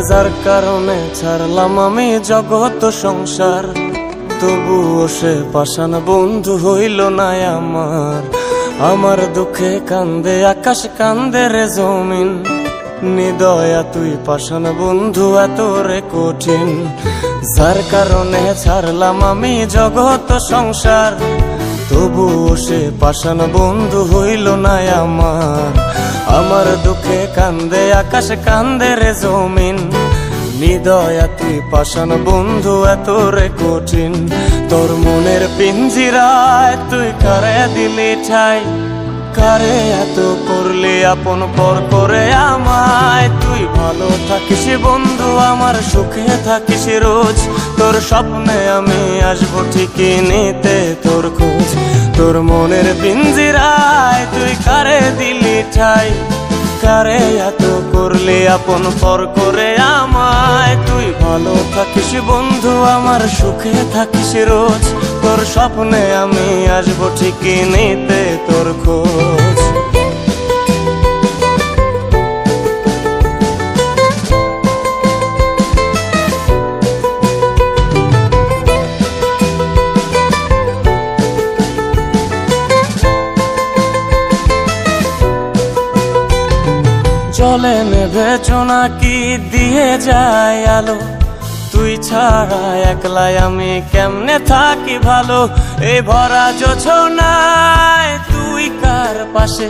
যার কারণে ছাড়লাম আমি জগৎ সংসার, তবুও সে পাষাণ বন্ধু হইল না আমার। আমার দুঃখে কান্দে আকাশ, কান্দে রে জমিন, নিদয়া তুই পাষাণ বন্ধু এত রে কঠিন। যার কারণে ছাড়লাম আমি জগৎ সংসার, তবুও সে পাষাণ বন্ধু হইল না আমার। আমার দুঃখে কান্দে আকাশ, কান্দে রে জমিন, নিদয়া তুই পাষাণ বন্ধু এত রে কঠিন। তোর মনের পিঞ্জিরায় তুই কারে দিলি ঠাই, কারে এত করলি আপন পর করে আমায়। তুই ভালো থাকিস বন্ধু আমার, সুখে থাকিস রোজ, তোর স্বপ্নে আমি আসবো ঠিকই নিতে তোর খোঁজ। তোর মনের পিঞ্জিরায় তুই কারে দিলি ঠাই, কারে এত করলি আপন পর করে আমায়। তুই ভালো থাকিস বন্ধু আমার, সুখে থাকিস রোজ, তোর স্বপ্নে আমি আসবো ঠিকই নিতে তোর খোঁজ। জলে নেভে জোনাকি দিয়ে যায় আলো, তুই ছাড়া একলাই আমি কেমনে থাকি ভালো। এই ভরা জোছনায় তুই কার পাশে,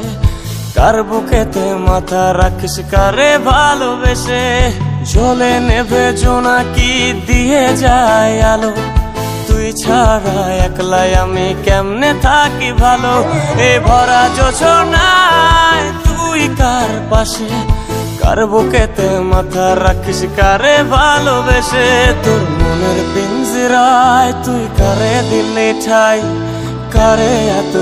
কার বুকেতে মাথা রাখিস কারে ভালোবেসে। জলে নেভে জোনাকি দিয়ে যায় আলো, তুই ছাড়া একলাই আমি কেমনে থাকি ভালো। এই ভরা জোছনায় তুই কার পাশে, কার বুকেতে মাথা রাখিস কারে ভালোবেসে। তোর মনের পিঞ্জিরায় তুই কারে দিলি ঠাই, কারে এত